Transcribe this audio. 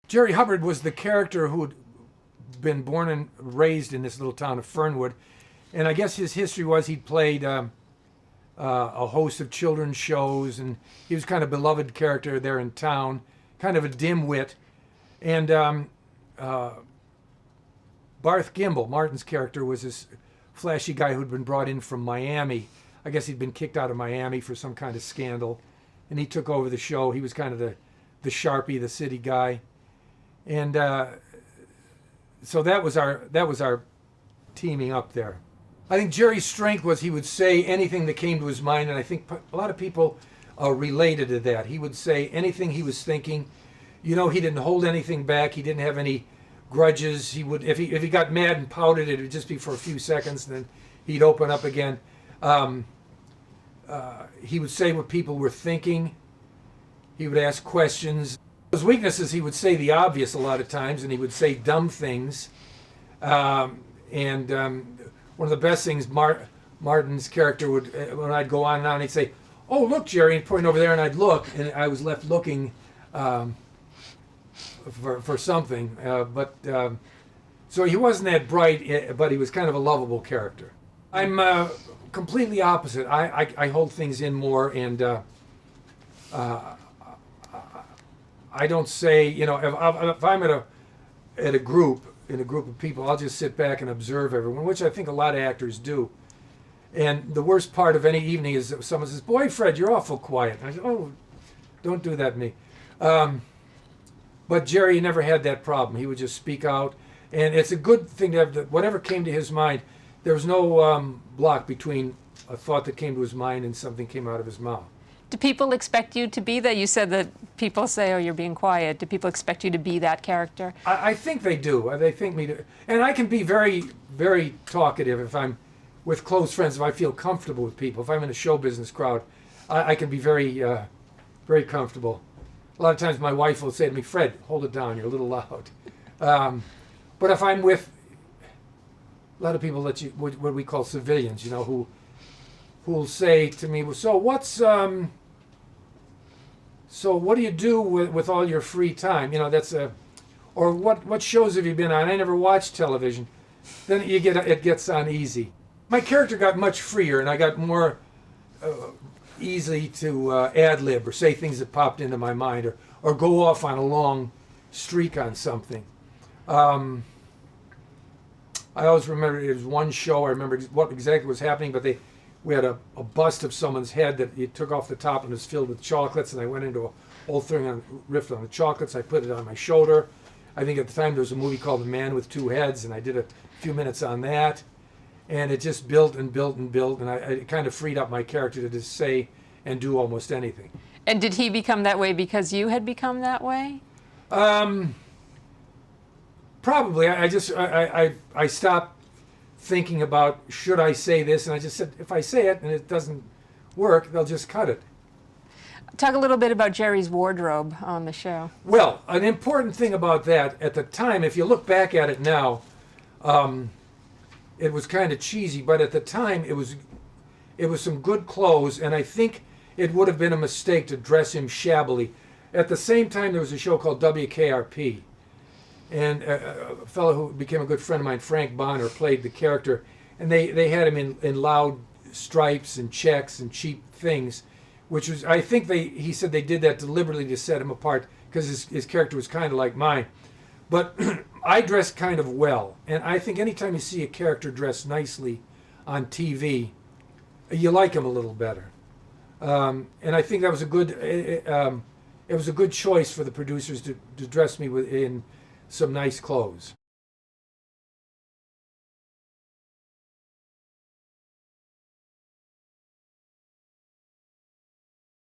Jerry Hubbard was the character who'd been born and raised in this little town of Fernwood. And I guess his history was he'd played a host of children's shows, and he was kind of a beloved character there in town, kind of a dim-wit. And Barth Gimble, Martin's character, was this flashy guy who'd been brought in from Miami. I guess he'd been kicked out of Miami for some kind of scandal, and he took over the show. He was kind of the Sharpie, the city guy. And so that was our teaming up there. I think Jerry's strength was he would say anything that came to his mind, and I think a lot of people related to that. He would say anything he was thinking. You know, he didn't hold anything back. He didn't have any grudges. He would, if he got mad and pouted, it would just be for a few seconds, and then he'd open up again. He would say what people were thinking. He would ask questions. His weaknesses, he would say the obvious a lot of times, and he would say dumb things. One of the best things Martin's character would, when I'd go on and on, he'd say, "Oh, look, Jerry," and point over there, and I'd look, and I was left looking for something. So he wasn't that bright, but he was kind of a lovable character. I'm completely opposite. I hold things in more, and I don't say, you know, if I'm at a group, in a group of people, I'll just sit back and observe everyone, which I think a lot of actors do. And the worst part of any evening is that someone says, "Boy, Fred, you're awful quiet." And I say, "Oh, don't do that to me." But Jerry never had that problem. He would just speak out. And it's a good thing to have whatever came to his mind, there was no block between a thought that came to his mind and something came out of his mouth. Do people expect you to be that? You said that people say, "Oh, you're being quiet." Do people expect you to be that character? I think they do. They think me to, and I can be very, very talkative if I'm with close friends. If I feel comfortable with people, if I'm in a show business crowd, I can be very, very comfortable. A lot of times, my wife will say to me, "Fred, hold it down. You're a little loud." But if I'm with a lot of people that what we call civilians, you know, who will say to me, "Well, so what do you do with all your free time?" You know, or what shows have you been on? I never watched television. Then it gets uneasy. My character got much freer, and I got more easy to ad-lib or say things that popped into my mind, or go off on a long streak on something. I always remember there was one show, I remember what exactly was happening, but we had a bust of someone's head that you took off the top and was filled with chocolates, and I went into a whole thing on riff on the chocolates. I put it on my shoulder. I think at the time there was a movie called The Man with Two Heads, and I did a few minutes on that, and it just built and built and built, and it kind of freed up my character to just say and do almost anything. And did he become that way because you had become that way? Probably. I stopped thinking about, should I say this, and I just said, if I say it and it doesn't work, they'll just cut it. Talk a little bit about Jerry's wardrobe on the show. Well, an important thing about that, at the time, if you look back at it now, it was kind of cheesy, but at the time it was some good clothes, and I think it would have been a mistake to dress him shabbily. At the same time, there was a show called WKRP, and a fellow who became a good friend of mine, Frank Bonner, played the character, and they had him in loud stripes and checks and cheap things, which was, I think he said they did that deliberately to set him apart because his character was kind of like mine. But I dress kind of well, and I think anytime you see a character dressed nicely on TV, you like him a little better. And I think that was it was a good choice for the producers to dress me in some nice clothes.